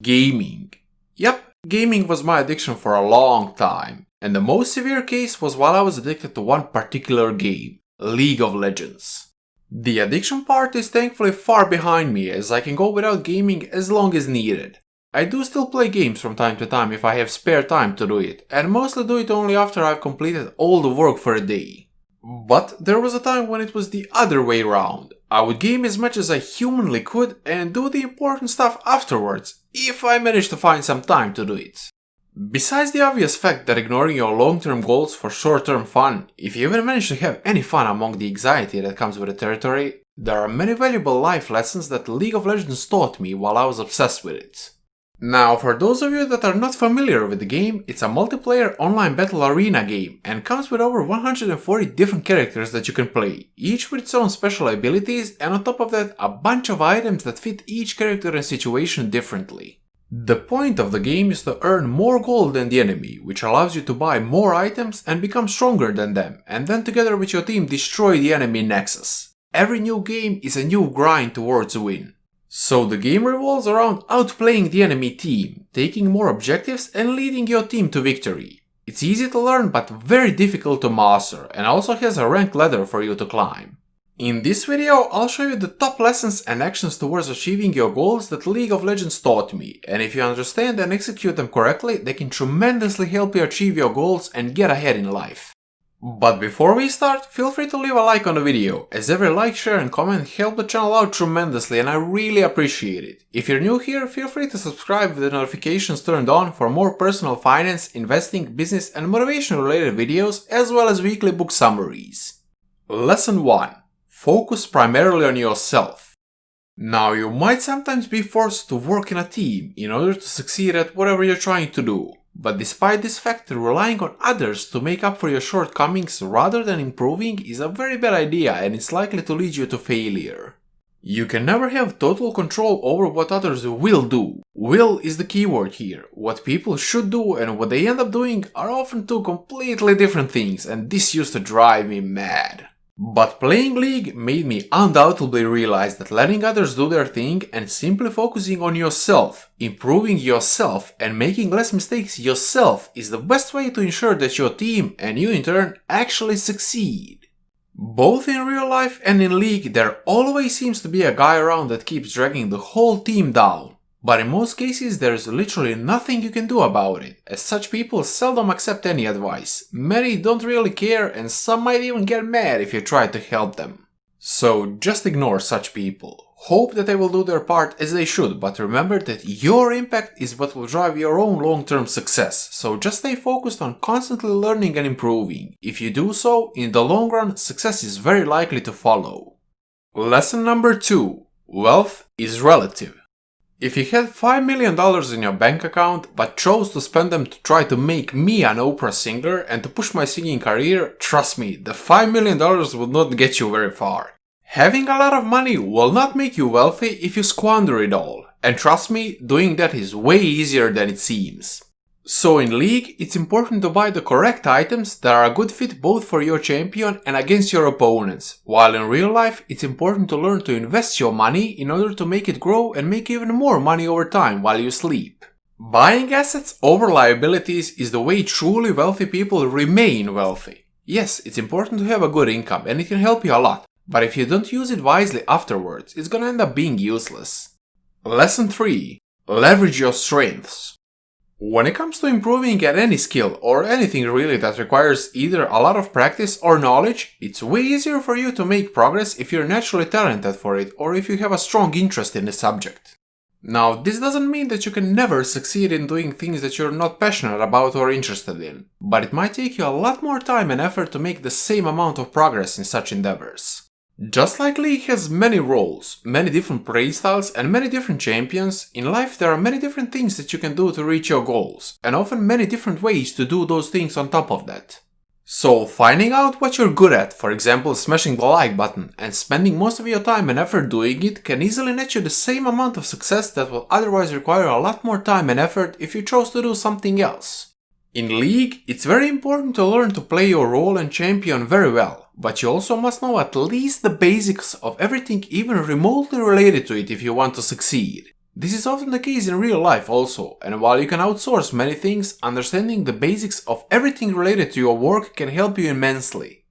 Gaming. Yep, gaming was my addiction for a long time, and the most severe case was while I was addicted to one particular game, League of Legends. The addiction part is thankfully far behind me, as I can go without gaming as long as needed. I do still play games from time to time if I have spare time to do it, and mostly do it only after I've completed all the work for a day. But there was a time when it was the other way around. I would game as much as I humanly could and do the important stuff afterwards, if I managed to find some time to do it. Besides the obvious fact that ignoring your long-term goals for short-term fun, if you even manage to have any fun among the anxiety that comes with the territory, there are many valuable life lessons that League of Legends taught me while I was obsessed with it. Now, for those of you that are not familiar with the game, it's a multiplayer online battle arena game and comes with over 140 different characters that you can play, each with its own special abilities, and on top of that, a bunch of items that fit each character and situation differently. The point of the game is to earn more gold than the enemy, which allows you to buy more items and become stronger than them, and then together with your team destroy the enemy nexus. Every new game is a new grind towards a win. So the game revolves around outplaying the enemy team, taking more objectives and leading your team to victory. It's easy to learn but very difficult to master, and also has a rank ladder for you to climb. In this video, I'll show you the top lessons and actions towards achieving your goals that League of Legends taught me, and if you understand and execute them correctly, they can tremendously help you achieve your goals and get ahead in life. But before we start, feel free to leave a like on the video, as every like, share and comment help the channel out tremendously and I really appreciate it. If you're new here, feel free to subscribe with the notifications turned on for more personal finance, investing, business and motivation related videos, as well as weekly book summaries. Lesson 1. Focus primarily on yourself. Now, you might sometimes be forced to work in a team in order to succeed at whatever you're trying to do. But despite this fact, relying on others to make up for your shortcomings rather than improving is a very bad idea and it's likely to lead you to failure. You can never have total control over what others will do. Will is the keyword here. What people should do and what they end up doing are often two completely different things, and this used to drive me mad. But playing League made me undoubtedly realize that letting others do their thing and simply focusing on yourself, improving yourself and making less mistakes yourself is the best way to ensure that your team and you in turn actually succeed. Both in real life and in League, there always seems to be a guy around that keeps dragging the whole team down. But in most cases, there is literally nothing you can do about it, as such people seldom accept any advice. Many don't really care and some might even get mad if you try to help them. So just ignore such people. Hope that they will do their part as they should, but remember that your impact is what will drive your own long-term success, so just stay focused on constantly learning and improving. If you do so, in the long run, success is very likely to follow. Lesson number 2. Wealth is relative. If you had $5 million in your bank account, but chose to spend them to try to make me an Oprah singer and to push my singing career, trust me, the $5 million would not get you very far. Having a lot of money will not make you wealthy if you squander it all, and trust me, doing that is way easier than it seems. So in League, it's important to buy the correct items that are a good fit both for your champion and against your opponents, while in real life, it's important to learn to invest your money in order to make it grow and make even more money over time while you sleep. Buying assets over liabilities is the way truly wealthy people remain wealthy. Yes, it's important to have a good income and it can help you a lot, but if you don't use it wisely afterwards, it's gonna end up being useless. Lesson 3. Leverage your strengths. When it comes to improving at any skill or anything really that requires either a lot of practice or knowledge, it's way easier for you to make progress if you're naturally talented for it or if you have a strong interest in the subject. Now, this doesn't mean that you can never succeed in doing things that you're not passionate about or interested in, but it might take you a lot more time and effort to make the same amount of progress in such endeavors. Just like League has many roles, many different playstyles and many different champions, in life there are many different things that you can do to reach your goals, and often many different ways to do those things on top of that. So finding out what you're good at, for example smashing the like button, and spending most of your time and effort doing it can easily net you the same amount of success that will otherwise require a lot more time and effort if you chose to do something else. In League, it's very important to learn to play your role and champion very well, but you also must know at least the basics of everything even remotely related to it if you want to succeed. This is often the case in real life also, and while you can outsource many things, understanding the basics of everything related to your work can help you immensely.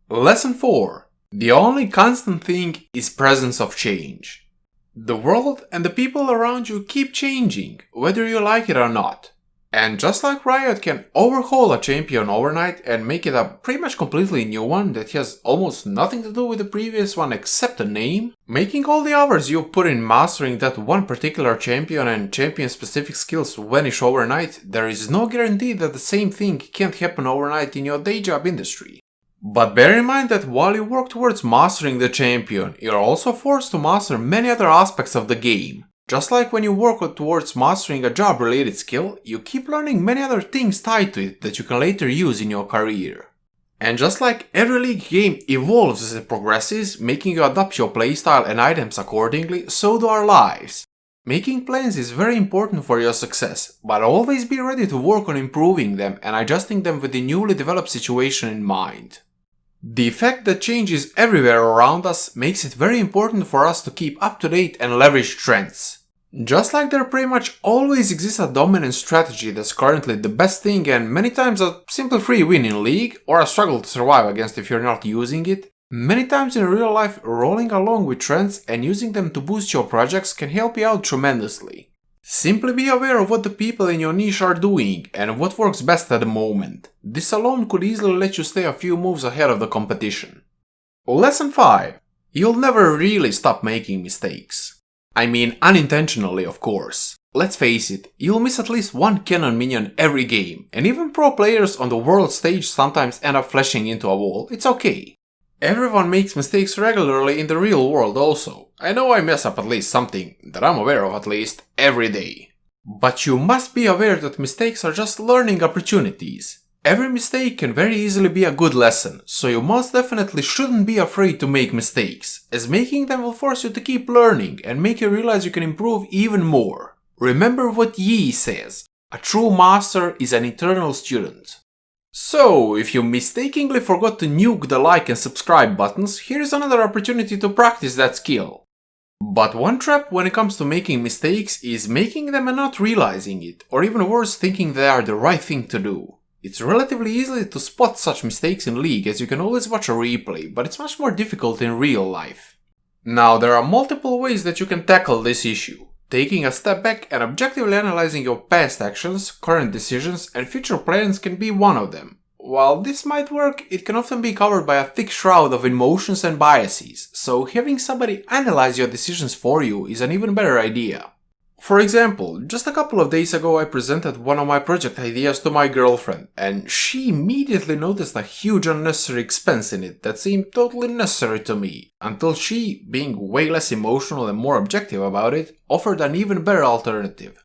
Lesson 4. The only constant thing is presence of change. The world and the people around you keep changing, whether you like it or not. And just like Riot can overhaul a champion overnight and make it a pretty much completely new one that has almost nothing to do with the previous one except a name, making all the hours you put in mastering that one particular champion and champion specific skills vanish overnight, there is no guarantee that the same thing can't happen overnight in your day job industry. But bear in mind that while you work towards mastering the champion, you're also forced to master many other aspects of the game. Just like when you work towards mastering a job-related skill, you keep learning many other things tied to it that you can later use in your career. And just like every League game evolves as it progresses, making you adapt your playstyle and items accordingly, so do our lives. Making plans is very important for your success, but always be ready to work on improving them and adjusting them with the newly developed situation in mind. The fact that change is everywhere around us makes it very important for us to keep up to date and leverage trends. Just like there pretty much always exists a dominant strategy that's currently the best thing and many times a simple free win in League or a struggle to survive against if you're not using it, many times in real life rolling along with trends and using them to boost your projects can help you out tremendously. Simply be aware of what the people in your niche are doing and what works best at the moment. This alone could easily let you stay a few moves ahead of the competition. Lesson 5. You'll never really stop making mistakes. I mean unintentionally, of course. Let's face it, you'll miss at least one cannon minion every game, and even pro players on the world stage sometimes end up flashing into a wall. It's okay. Everyone makes mistakes regularly in the real world also. I know I mess up at least something, that I'm aware of at least, every day. But you must be aware that mistakes are just learning opportunities. Every mistake can very easily be a good lesson, so you most definitely shouldn't be afraid to make mistakes, as making them will force you to keep learning and make you realize you can improve even more. Remember what Yi says, a true master is an eternal student. So, if you mistakenly forgot to nuke the like and subscribe buttons, here's another opportunity to practice that skill. But one trap when it comes to making mistakes is making them and not realizing it, or even worse, thinking they are the right thing to do. It's relatively easy to spot such mistakes in League as you can always watch a replay, but it's much more difficult in real life. Now, there are multiple ways that you can tackle this issue. Taking a step back and objectively analyzing your past actions, current decisions, and future plans can be one of them. While this might work, it can often be covered by a thick shroud of emotions and biases, so having somebody analyze your decisions for you is an even better idea. For example, just a couple of days ago I presented one of my project ideas to my girlfriend, and she immediately noticed a huge unnecessary expense in it that seemed totally necessary to me, until she, being way less emotional and more objective about it, offered an even better alternative.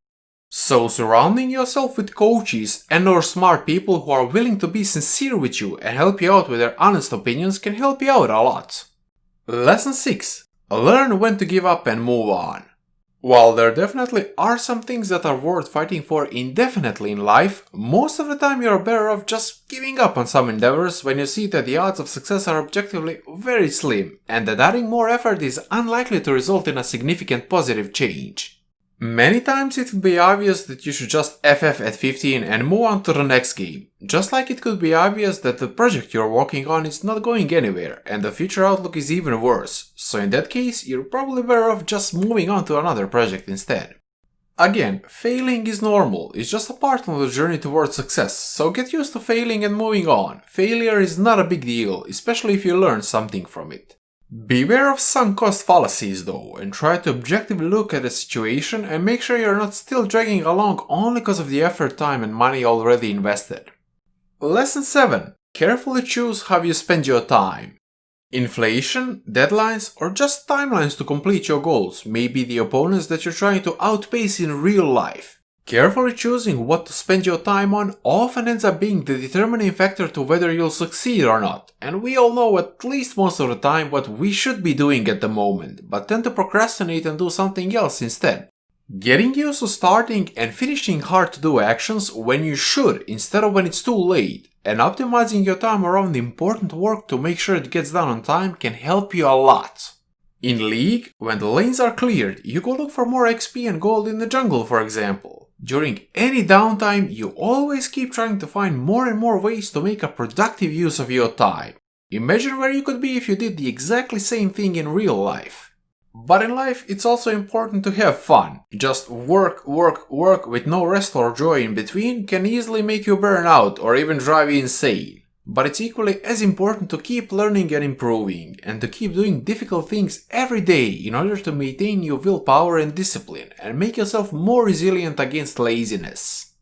So surrounding yourself with coaches and/or smart people who are willing to be sincere with you and help you out with their honest opinions can help you out a lot. Lesson 6. Learn when to give up and move on. While there definitely are some things that are worth fighting for indefinitely in life, most of the time you are better off just giving up on some endeavors when you see that the odds of success are objectively very slim and that adding more effort is unlikely to result in a significant positive change. Many times it would be obvious that you should just FF at 15 and move on to the next game, just like it could be obvious that the project you're working on is not going anywhere and the future outlook is even worse, so in that case you're probably better off just moving on to another project instead. Again, failing is normal, it's just a part of the journey towards success, so get used to failing and moving on. Failure is not a big deal, especially if you learn something from it. Beware of sunk cost fallacies though, and try to objectively look at the situation and make sure you're not still dragging along only because of the effort, time and money already invested. Lesson 7. Carefully choose how you spend your time. Inflation, deadlines, or just timelines to complete your goals may be the opponents that you're trying to outpace in real life. Carefully choosing what to spend your time on often ends up being the determining factor to whether you'll succeed or not, and we all know at least most of the time what we should be doing at the moment, but tend to procrastinate and do something else instead. Getting used to starting and finishing hard-to-do actions when you should instead of when it's too late, and optimizing your time around important work to make sure it gets done on time can help you a lot. In League, when the lanes are cleared, you go look for more XP and gold in the jungle, for example. During any downtime, you always keep trying to find more and more ways to make a productive use of your time. Imagine where you could be if you did the exactly same thing in real life. But in life, it's also important to have fun. Just work with no rest or joy in between can easily make you burn out or even drive you insane. But it's equally as important to keep learning and improving, and to keep doing difficult things every day in order to maintain your willpower and discipline, and make yourself more resilient against laziness.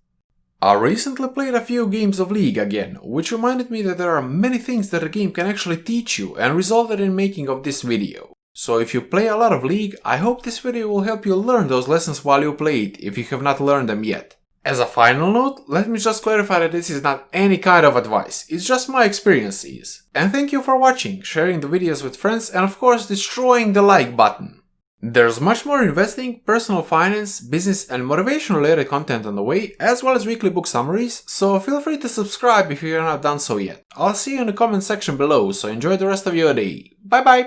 I recently played a few games of League again, which reminded me that there are many things that a game can actually teach you, and resulted in making of this video. So if you play a lot of League, I hope this video will help you learn those lessons while you play it, if you have not learned them yet. As a final note, let me just clarify that this is not any kind of advice, it's just my experiences. And thank you for watching, sharing the videos with friends, and of course destroying the like button. There's much more investing, personal finance, business and motivation related content on the way, as well as weekly book summaries, so feel free to subscribe if you have not done so yet. I'll see you in the comment section below, so enjoy the rest of your day. Bye bye!